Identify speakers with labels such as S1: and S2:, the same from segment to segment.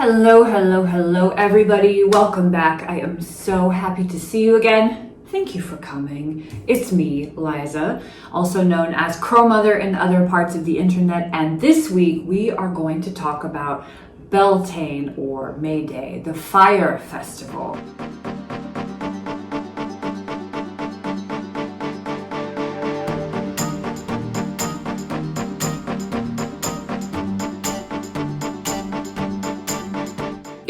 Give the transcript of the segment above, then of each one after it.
S1: Hello, hello, hello, everybody. Welcome back. I am so happy to see you again. Thank you for coming. It's me, Liza, also known as Crow Mother in other parts of the internet. And this week we are going to talk about Beltane or May Day, the fire festival.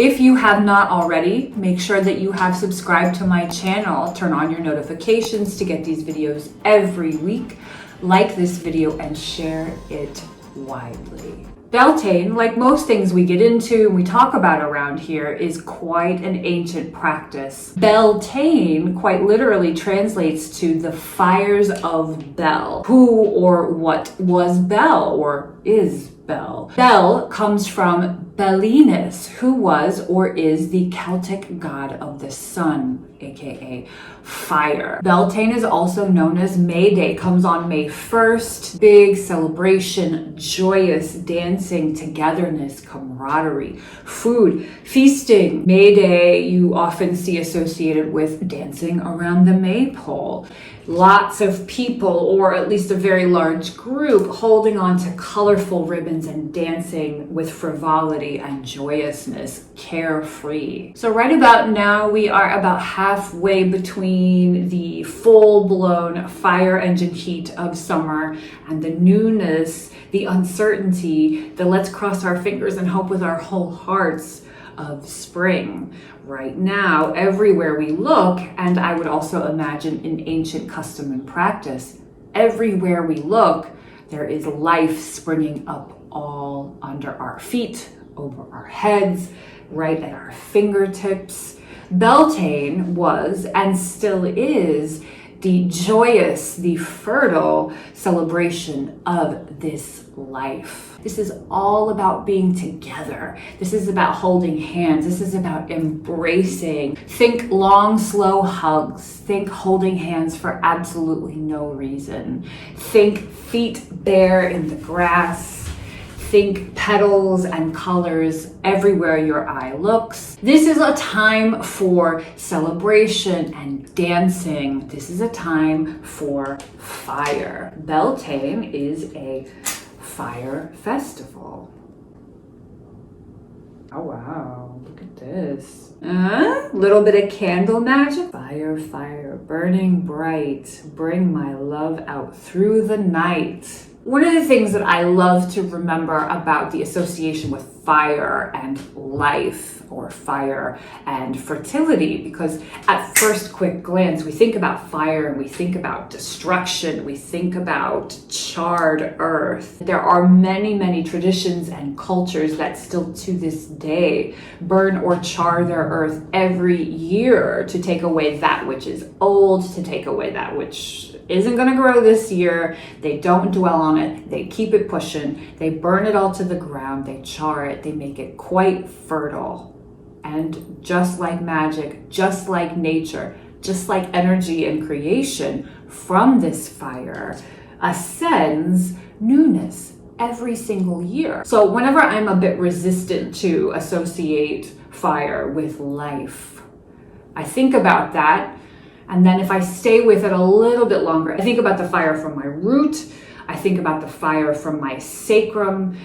S1: If you have not already, make sure that you have subscribed to my channel. Turn on your notifications to get these videos every week. Like this video and share it widely. Beltane, like most things we get into and we talk about around here, is quite an ancient practice. Beltane quite literally translates to the fires of Bel. Who or what was Bel or is Bel? Bel comes from Belinus, who was or is the Celtic god of the sun, aka fire. Beltane is also known as May Day, comes on May 1st. Big celebration, joyous dancing, togetherness, camaraderie, food, feasting. May Day you often see associated with dancing around the maypole. Lots of people, or at least a very large group, holding on to colorful ribbons and dancing with frivolity and joyousness, carefree. So right about now, we are about halfway between the full-blown fire engine heat of summer and the newness, the uncertainty, the let's cross our fingers and hope with our whole hearts of spring. Right now, everywhere we look, and I would also imagine in ancient custom and practice, everywhere we look, there is life springing up all under our feet, over our heads, right at our fingertips. Beltane was, and still is, the joyous, the fertile celebration of this life. This is all about being together. This is about holding hands. This is about embracing. Think long, slow hugs. Think holding hands for absolutely no reason. Think feet bare in the grass. Think petals and colors everywhere your eye looks. This is a time for celebration and dancing. This is a time for fire. Beltane is a fire festival. Oh wow, look at this. Little bit of candle magic. Fire, fire, burning bright. Bring my love out through the night. One of the things that I love to remember about the association with fire and life, or fire and fertility, because at first quick glance we think about fire and we think about destruction, we think about charred earth. There are many traditions and cultures that still to this day burn or char their earth every year to take away that which is old, to take away that which isn't going to grow this year. They don't dwell on it. They keep it pushing. They burn it all to the ground. They char it. They make it quite fertile. And just like magic, just like nature, just like energy and creation, from this fire ascends newness every single year. So whenever I'm a bit resistant to associate fire with life, I think about that. And then if I stay with it a little bit longer, I think about the fire from my root. I think about the fire from my sacrum,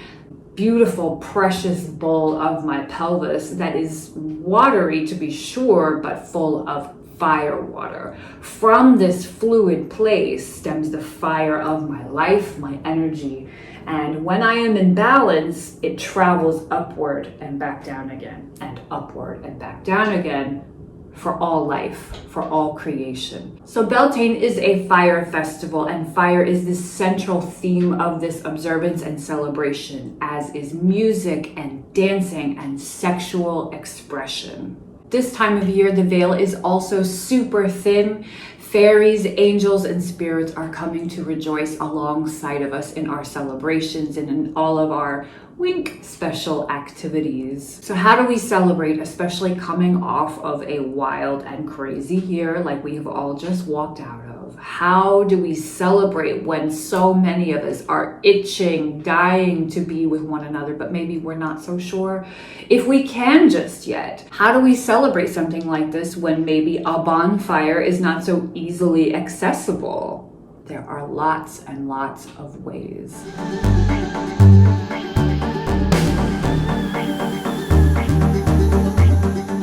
S1: beautiful, precious bowl of my pelvis that is watery to be sure, but full of fire water. From this fluid place stems the fire of my life, my energy. And when I am in balance, it travels upward and back down again, and upward and back down again, for all life, for all creation. So Beltane is a fire festival, and fire is the central theme of this observance and celebration, as is music and dancing and sexual expression. This time of year, the veil is also super thin. Fairies, angels, and spirits are coming to rejoice alongside of us in our celebrations and in all of our wink special activities. So how do we celebrate, especially coming off of a wild and crazy year like we have all just walked out of? love? How do we celebrate when so many of us are itching, dying to be with one another, but maybe we're not so sure if we can just yet? How do we celebrate something like this when maybe a bonfire is not so easily accessible? There are lots and lots of ways.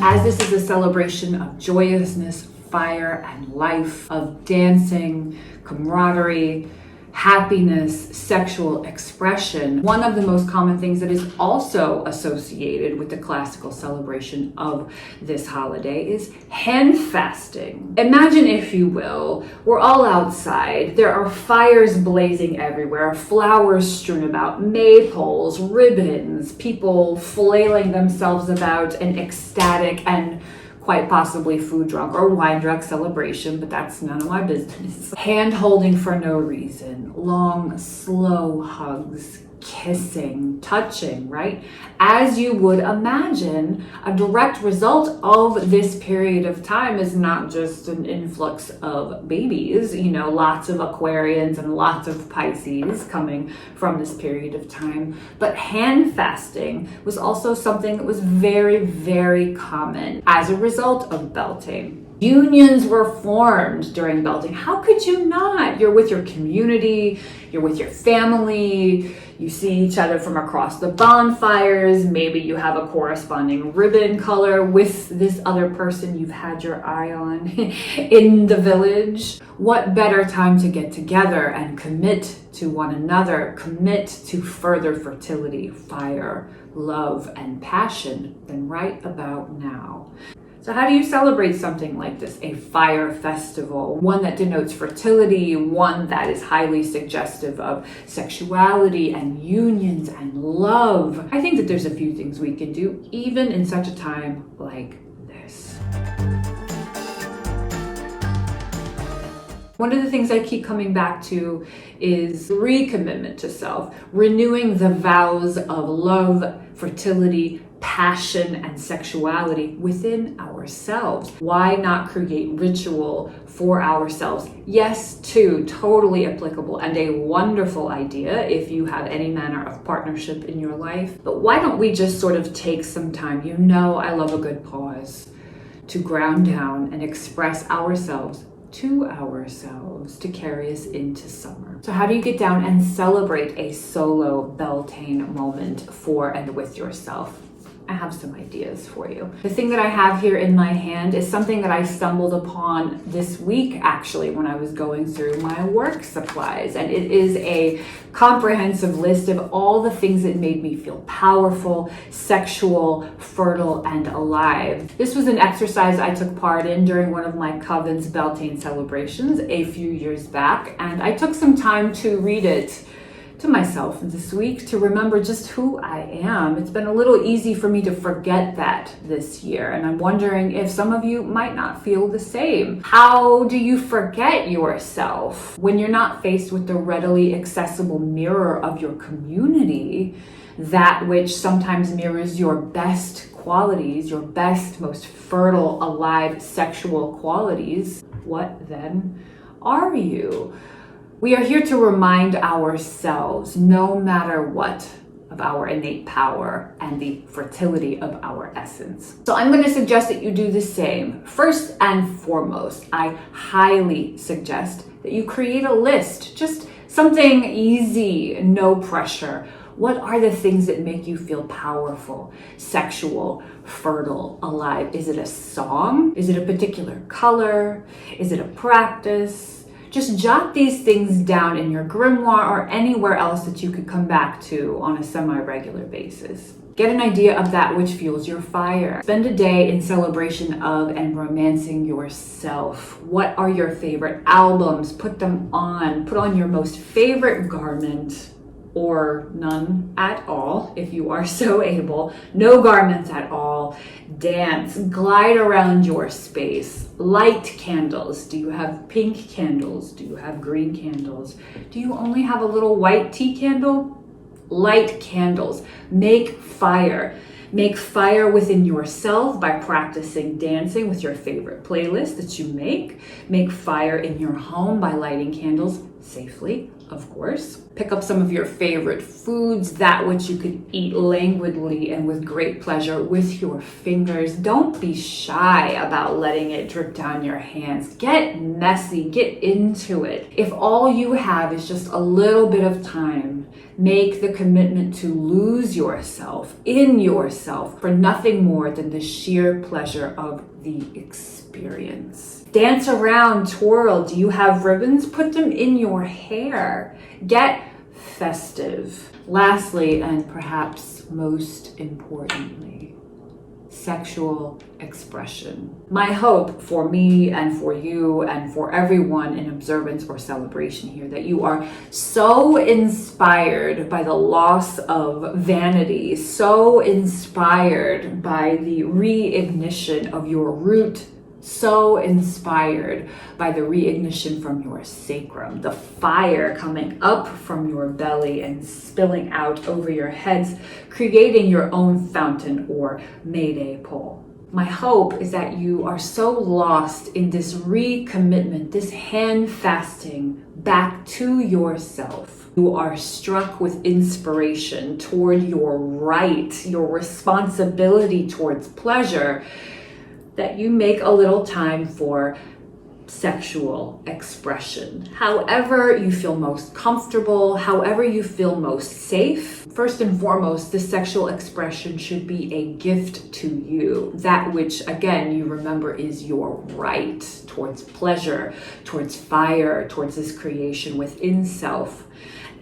S1: As this is a celebration of joyousness, fire, and life, of dancing, camaraderie, happiness, sexual expression, one of the most common things that is also associated with the classical celebration of this holiday is hand fasting. Imagine, if you will, we're all outside. There are fires blazing everywhere, flowers strewn about, maypoles, ribbons, people flailing themselves about, an ecstatic and quite possibly food drunk or wine drunk celebration, but that's none of my business. Hand holding for no reason, long, slow hugs, kissing, touching, right? As you would imagine, a direct result of this period of time is not just an influx of babies, lots of Aquarians and lots of Pisces coming from this period of time, but hand fasting was also something that was very, very common as a result of Beltane. Unions were formed during Beltane. How could you not? You're with your community, you're with your family, you see each other from across the bonfires, maybe you have a corresponding ribbon color with this other person you've had your eye on in the village. What better time to get together and commit to one another, commit to further fertility, fire, love, and passion than right about now? So how do you celebrate something like this? A fire festival, one that denotes fertility, one that is highly suggestive of sexuality and unions and love. I think that there's a few things we can do even in such a time like this. One of the things I keep coming back to is recommitment to self, renewing the vows of love, fertility, passion, and sexuality within ourselves. Why not create ritual for ourselves? Yes, too, totally applicable and a wonderful idea if you have any manner of partnership in your life. But why don't we just sort of take some time? I love a good pause to ground down and express ourselves to ourselves to carry us into summer. So how do you get down and celebrate a solo Beltane moment for and with yourself? I have some ideas for you. The thing that I have here in my hand is something that I stumbled upon this week, actually, when I was going through my work supplies. And it is a comprehensive list of all the things that made me feel powerful, sexual, fertile, and alive. This was an exercise I took part in during one of my Coven's Beltane celebrations a few years back. And I took some time to read it to myself this week to remember just who I am. It's been a little easy for me to forget that this year, and I'm wondering if some of you might not feel the same. How do you forget yourself when you're not faced with the readily accessible mirror of your community, that which sometimes mirrors your best qualities, your best, most fertile, alive, sexual qualities? What then are you? We are here to remind ourselves, no matter what, of our innate power and the fertility of our essence. So I'm going to suggest that you do the same. First and foremost, I highly suggest that you create a list, just something easy, no pressure. What are the things that make you feel powerful, sexual, fertile, alive? Is it a song? Is it a particular color? Is it a practice? Just jot these things down in your grimoire or anywhere else that you could come back to on a semi-regular basis. Get an idea of that which fuels your fire. Spend a day in celebration of and romancing yourself. What are your favorite albums? Put them on. Put on your most favorite garment, or none at all if you are so able. No garments at all. Dance, glide around your space. Light candles. Do you have pink candles? Do you have green candles? Do you only have a little white tea candle? Light candles. Make fire. Make fire within yourself by practicing dancing with your favorite playlist that you make. Make fire in your home by lighting candles safely, of course. Pick up some of your favorite foods, that which you could eat languidly and with great pleasure with your fingers. Don't be shy about letting it drip down your hands. Get messy, get into it. If all you have is just a little bit of time, make the commitment to lose yourself in yourself for nothing more than the sheer pleasure of the experience. Dance around, twirl. Do you have ribbons? Put them in your hair. Get festive. Lastly, and perhaps most importantly, sexual expression. My hope for me and for you and for everyone in observance or celebration here, that you are so inspired by the loss of vanity, so inspired by the reignition of your root, so inspired by the reignition from your sacrum, the fire coming up from your belly and spilling out over your heads, creating your own fountain or mayday pole. My hope is that you are so lost in this recommitment, this hand fasting back to yourself. You are struck with inspiration toward your right, your responsibility towards pleasure, that you make a little time for sexual expression. However you feel most comfortable, however you feel most safe. First and foremost, this sexual expression should be a gift to you. That which, again, you remember is your right towards pleasure, towards fire, towards this creation within self.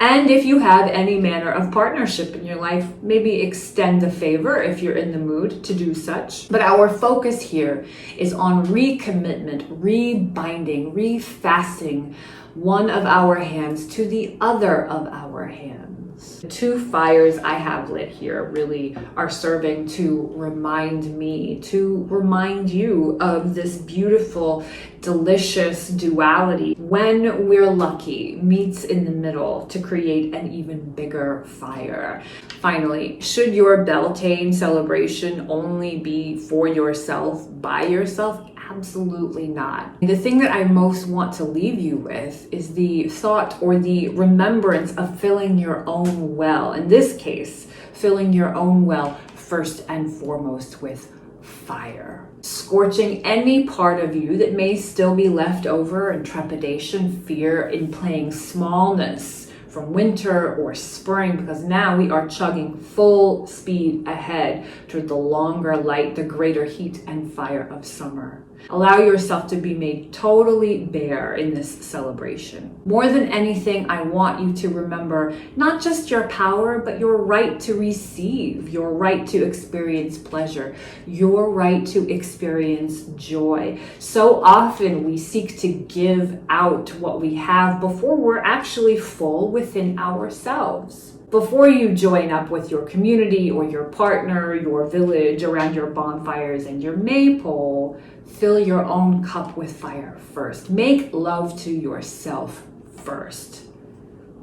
S1: And if you have any manner of partnership in your life, maybe extend a favor if you're in the mood to do such. But our focus here is on recommitment, rebinding, refasting one of our hands to the other of our hands. The two fires I have lit here really are serving to remind me, to remind you of this beautiful, delicious duality when we're lucky meets in the middle to create an even bigger fire. Finally, should your Beltane celebration only be for yourself, by yourself? Absolutely not. The thing that I most want to leave you with is the thought or the remembrance of filling your own well. In this case, filling your own well first and foremost with fire. Scorching any part of you that may still be left over in trepidation, fear, in playing smallness from winter or spring, because now we are chugging full speed ahead toward the longer light, the greater heat and fire of summer. Allow yourself to be made totally bare in this celebration. More than anything, I want you to remember not just your power, but your right to receive, your right to experience pleasure, your right to experience joy. So often we seek to give out what we have before we're actually full within ourselves. Before you join up with your community or your partner, your village around your bonfires and your maypole, fill your own cup with fire first. Make love to yourself first.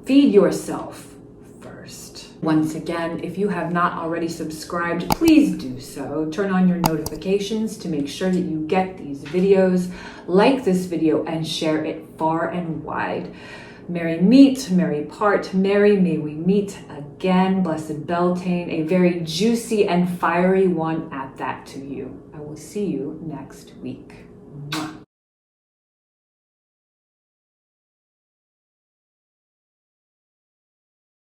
S1: Feed yourself first. Once again, if you have not already subscribed, please do so. Turn on your notifications to make sure that you get these videos. Like this video and share it far and wide. Merry meet, merry part, merry may we meet again. Blessed Beltane, a very juicy and fiery one at that to you. I will see you next week.